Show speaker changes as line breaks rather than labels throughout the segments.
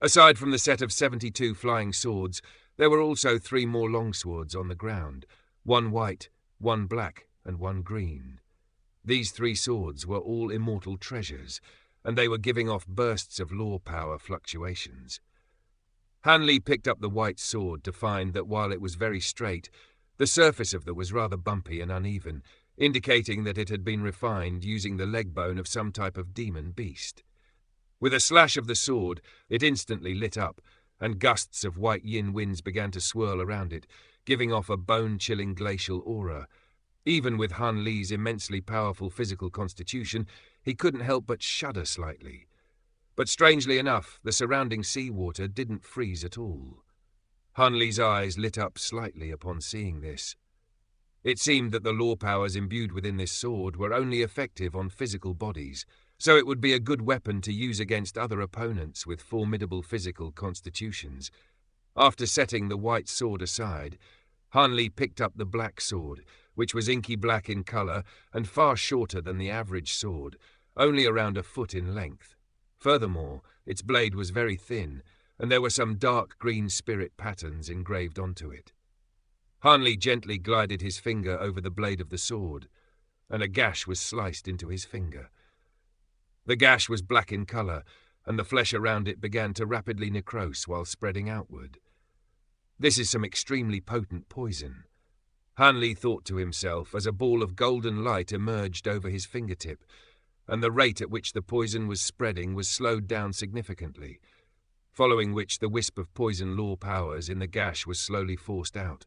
Aside from the set of 72 flying swords, there were also 3 more longswords on the ground, 1 white, 1 black, and 1 green. These 3 swords were all immortal treasures, and they were giving off bursts of law power fluctuations. Han Li picked up the white sword to find that while it was very straight, the surface of it was rather bumpy and uneven, indicating that it had been refined using the leg bone of some type of demon beast. With a slash of the sword, it instantly lit up, and gusts of white yin winds began to swirl around it, giving off a bone-chilling glacial aura. Even with Han Li's immensely powerful physical constitution, he couldn't help but shudder slightly. But strangely enough, the surrounding seawater didn't freeze at all. Han Li's eyes lit up slightly upon seeing this. It seemed that the law powers imbued within this sword were only effective on physical bodies, so it would be a good weapon to use against other opponents with formidable physical constitutions. After setting the white sword aside, Han Li picked up the black sword, which was inky black in colour and far shorter than the average sword, only around a foot in length. Furthermore, its blade was very thin, and there were some dark green spirit patterns engraved onto it. Han Li gently glided his finger over the blade of the sword, and a gash was sliced into his finger. The gash was black in colour, and the flesh around it began to rapidly necrose while spreading outward. This is some extremely potent poison. Han Li thought to himself as a ball of golden light emerged over his fingertip, and the rate at which the poison was spreading was slowed down significantly, following which the wisp of poison law powers in the gash was slowly forced out.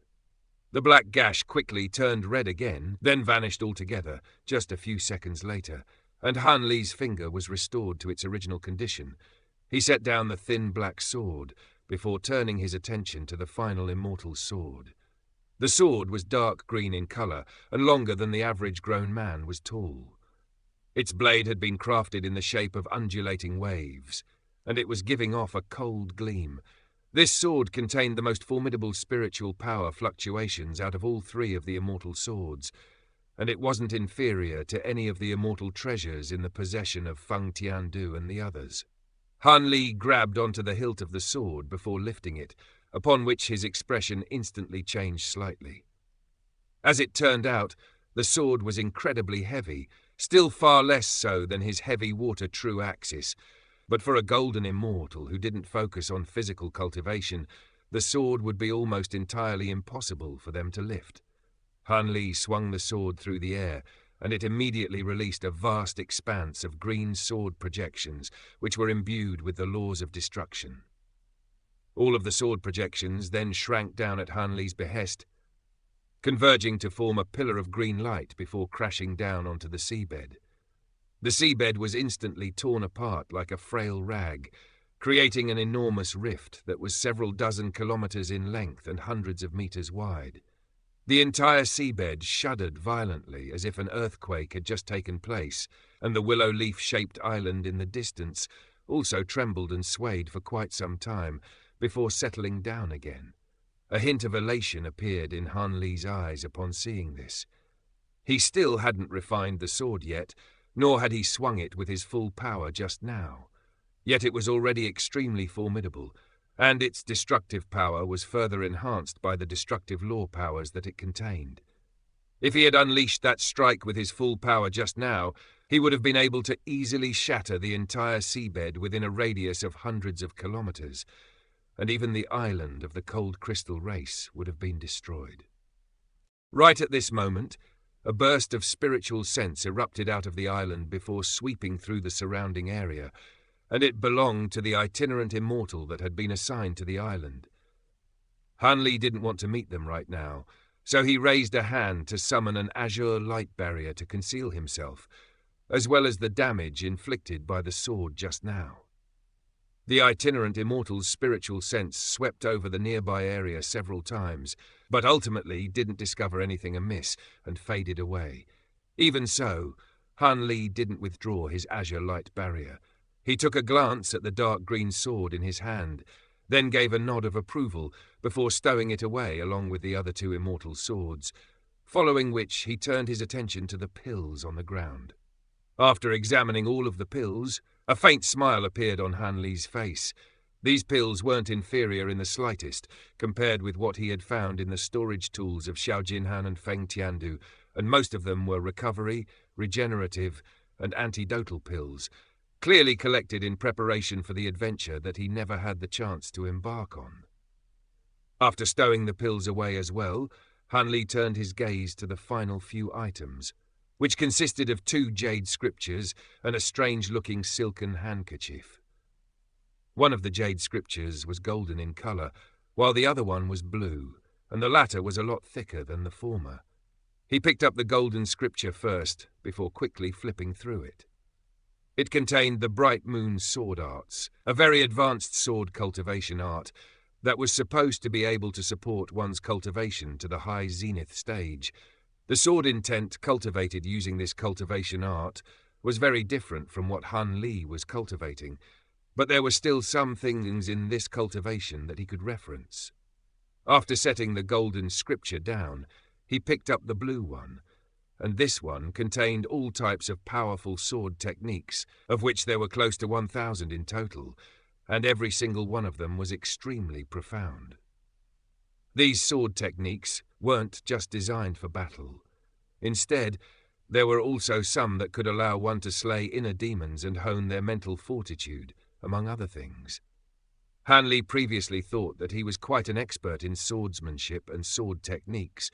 The black gash quickly turned red again, then vanished altogether just a few seconds later, and Han Li's finger was restored to its original condition. He set down the thin black sword before turning his attention to the final immortal sword. The sword was dark green in colour and longer than the average grown man was tall. Its blade had been crafted in the shape of undulating waves, and it was giving off a cold gleam. This sword contained the most formidable spiritual power fluctuations out of all 3 of the immortal swords, and it wasn't inferior to any of the immortal treasures in the possession of Feng Tiandu and the others. Han Li grabbed onto the hilt of the sword before lifting it, upon which his expression instantly changed slightly. As it turned out, the sword was incredibly heavy, still far less so than his heavy water true axis, but for a golden immortal who didn't focus on physical cultivation, the sword would be almost entirely impossible for them to lift. Han Li swung the sword through the air, and it immediately released a vast expanse of green sword projections, which were imbued with the laws of destruction. All of the sword projections then shrank down at Han Li's behest, converging to form a pillar of green light before crashing down onto the seabed. The seabed was instantly torn apart like a frail rag, creating an enormous rift that was several dozen kilometers in length and hundreds of meters wide. The entire seabed shuddered violently as if an earthquake had just taken place, and the willow leaf-shaped island in the distance also trembled and swayed for quite some time before settling down again. A hint of elation appeared in Han Li's eyes upon seeing this. He still hadn't refined the sword yet, nor had he swung it with his full power just now. Yet it was already extremely formidable, and its destructive power was further enhanced by the destructive law powers that it contained. If he had unleashed that strike with his full power just now, he would have been able to easily shatter the entire seabed within a radius of hundreds of kilometers, and even the island of the cold crystal race would have been destroyed. Right at this moment, a burst of spiritual sense erupted out of the island before sweeping through the surrounding area, and it belonged to the itinerant immortal that had been assigned to the island. Han Li didn't want to meet them right now, so he raised a hand to summon an azure light barrier to conceal himself, as well as the damage inflicted by the sword just now. The itinerant immortal's spiritual sense swept over the nearby area several times, but ultimately didn't discover anything amiss and faded away. Even so, Han Li didn't withdraw his azure light barrier. He took a glance at the dark green sword in his hand, then gave a nod of approval before stowing it away along with the other 2 immortal swords, following which he turned his attention to the pills on the ground. After examining all of the pills, a faint smile appeared on Han Li's face, These pills weren't inferior in the slightest compared with what he had found in the storage tools of Xiao Jinhan and Feng Tiandu, and most of them were recovery, regenerative, and antidotal pills, clearly collected in preparation for the adventure that he never had the chance to embark on. After stowing the pills away as well, Han Li turned his gaze to the final few items, which consisted of 2 jade scriptures and a strange-looking silken handkerchief. One of the jade scriptures was golden in colour, while the other one was blue, and the latter was a lot thicker than the former. He picked up the golden scripture first, before quickly flipping through it. It contained the Bright Moon Sword Arts, a very advanced sword cultivation art that was supposed to be able to support one's cultivation to the high zenith stage. The sword intent cultivated using this cultivation art was very different from what Han Li was cultivating, but there were still some things in this cultivation that he could reference. After setting the golden scripture down, he picked up the blue one, and this one contained all types of powerful sword techniques, of which there were close to 1,000 in total, and every single one of them was extremely profound. These sword techniques weren't just designed for battle. Instead, there were also some that could allow one to slay inner demons and hone their mental fortitude, among other things. Han Li previously thought that he was quite an expert in swordsmanship and sword techniques,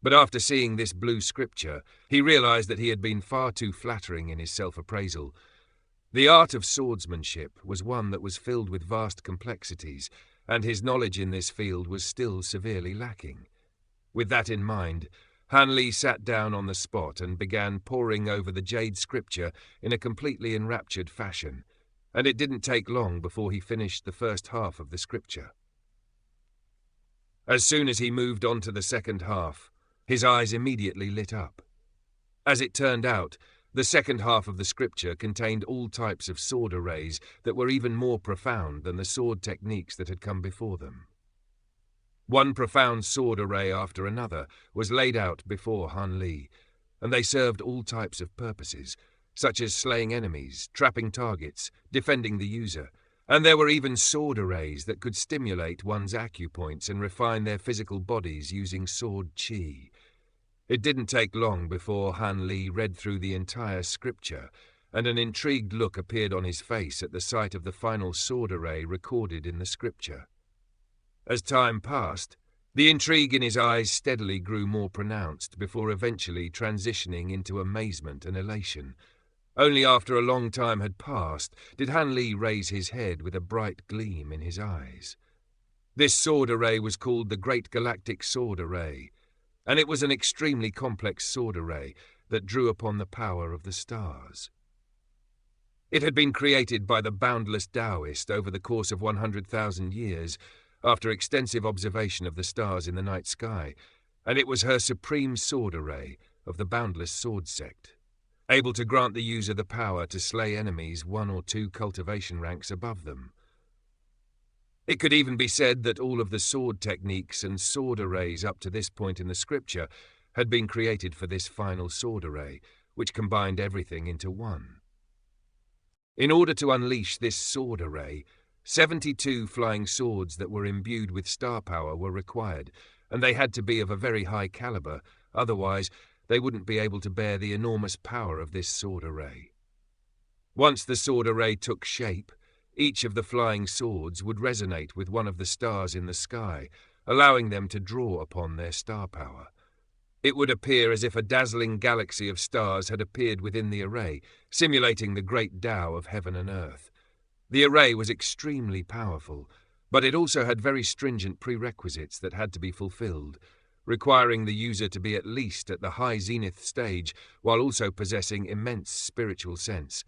but after seeing this blue scripture, he realized that he had been far too flattering in his self-appraisal. The art of swordsmanship was one that was filled with vast complexities, and his knowledge in this field was still severely lacking. With that in mind, Han Li sat down on the spot and began poring over the jade scripture in a completely enraptured fashion, and it didn't take long before he finished the first half of the scripture. As soon as he moved on to the second half, his eyes immediately lit up. As it turned out, the second half of the scripture contained all types of sword arrays that were even more profound than the sword techniques that had come before them. One profound sword array after another was laid out before Han Li, and they served all types of purposes, such as slaying enemies, trapping targets, defending the user, and there were even sword arrays that could stimulate one's acupoints and refine their physical bodies using sword qi. It didn't take long before Han Li read through the entire scripture, and an intrigued look appeared on his face at the sight of the final sword array recorded in the scripture. As time passed, the intrigue in his eyes steadily grew more pronounced before eventually transitioning into amazement and elation. Only after a long time had passed did Han Li raise his head with a bright gleam in his eyes. This sword array was called the Great Galactic Sword Array, and it was an extremely complex sword array that drew upon the power of the stars. It had been created by the boundless Taoist over the course of 100,000 years, after extensive observation of the stars in the night sky, and it was her supreme sword array of the boundless sword sect, able to grant the user the power to slay enemies 1 or 2 cultivation ranks above them. It could even be said that all of the sword techniques and sword arrays up to this point in the scripture had been created for this final sword array, which combined everything into one. In order to unleash this sword array, 72 flying swords that were imbued with star power were required, and they had to be of a very high caliber, otherwise they wouldn't be able to bear the enormous power of this sword array. Once the sword array took shape, each of the flying swords would resonate with one of the stars in the sky, allowing them to draw upon their star power. It would appear as if a dazzling galaxy of stars had appeared within the array, simulating the great Tao of heaven and earth. The array was extremely powerful, but it also had very stringent prerequisites that had to be fulfilled, requiring the user to be at least at the high zenith stage while also possessing immense spiritual sense.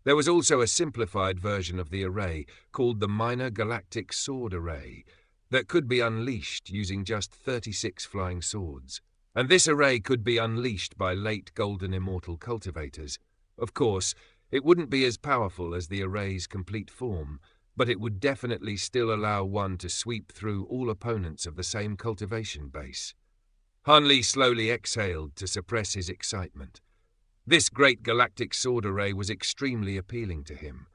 There was also a simplified version of the array called the Minor Galactic Sword Array that could be unleashed using just 36 flying swords. And this array could be unleashed by late golden immortal cultivators. Of course, it wouldn't be as powerful as the array's complete form, but it would definitely still allow one to sweep through all opponents of the same cultivation base. Han Li slowly exhaled to suppress his excitement. This great galactic sword array was extremely appealing to him.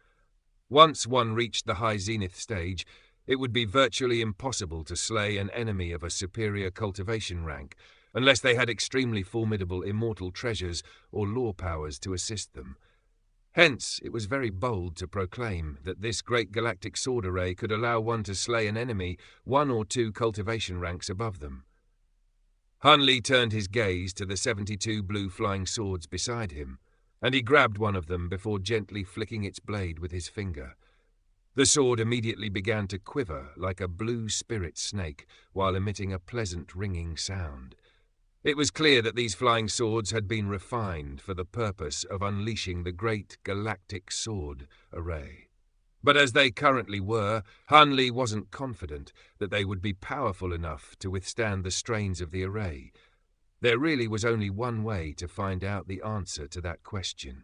Once one reached the high zenith stage, it would be virtually impossible to slay an enemy of a superior cultivation rank, unless they had extremely formidable immortal treasures or lore powers to assist them. Hence, it was very bold to proclaim that this great galactic sword array could allow one to slay an enemy 1 or 2 cultivation ranks above them. Han Li turned his gaze to the 72 blue flying swords beside him, and he grabbed one of them before gently flicking its blade with his finger. The sword immediately began to quiver like a blue spirit snake while emitting a pleasant ringing sound. It was clear that these flying swords had been refined for the purpose of unleashing the great galactic sword array. But as they currently were, Han Li wasn't confident that they would be powerful enough to withstand the strains of the array. There really was only one way to find out the answer to that question.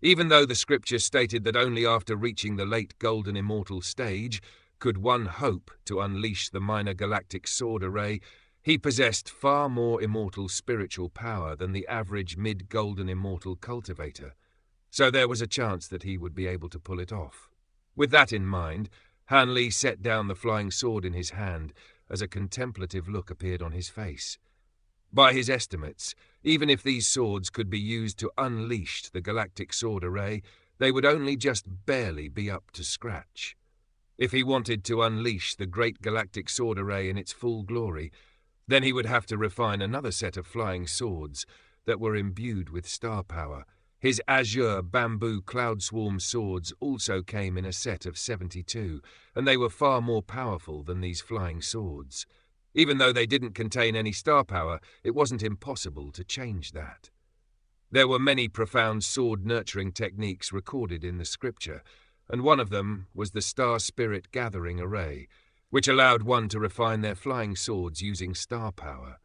Even though the scripture stated that only after reaching the late golden immortal stage could one hope to unleash the minor galactic sword array, he possessed far more immortal spiritual power than the average mid-golden immortal cultivator, so there was a chance that he would be able to pull it off. With that in mind, Han Li set down the flying sword in his hand as a contemplative look appeared on his face. By his estimates, even if these swords could be used to unleash the galactic sword array, they would only just barely be up to scratch. If he wanted to unleash the great galactic sword array in its full glory, then he would have to refine another set of flying swords that were imbued with star power. His azure bamboo cloud swarm swords also came in a set of 72, and they were far more powerful than these flying swords. Even though they didn't contain any star power, it wasn't impossible to change that. There were many profound sword-nurturing techniques recorded in the scripture, and one of them was the Star Spirit Gathering Array, which allowed one to refine their flying swords using star power.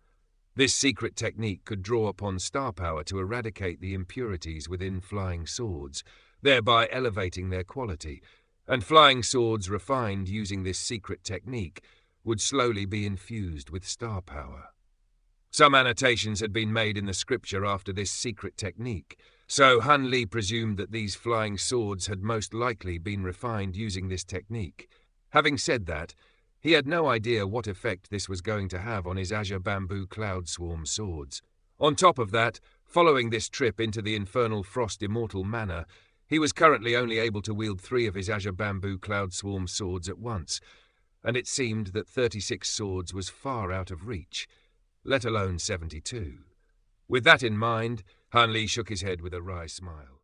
This secret technique could draw upon star power to eradicate the impurities within flying swords, thereby elevating their quality, and flying swords refined using this secret technique would slowly be infused with star power. Some annotations had been made in the scripture after this secret technique, so Han Li presumed that these flying swords had most likely been refined using this technique. Having said that, he had no idea what effect this was going to have on his azure bamboo cloud swarm swords. On top of that, following this trip into the infernal frost immortal manor, he was currently only able to wield 3 of his azure bamboo cloud swarm swords at once, and it seemed that 36 swords was far out of reach, let alone 72. With that in mind, Han Li shook his head with a wry smile.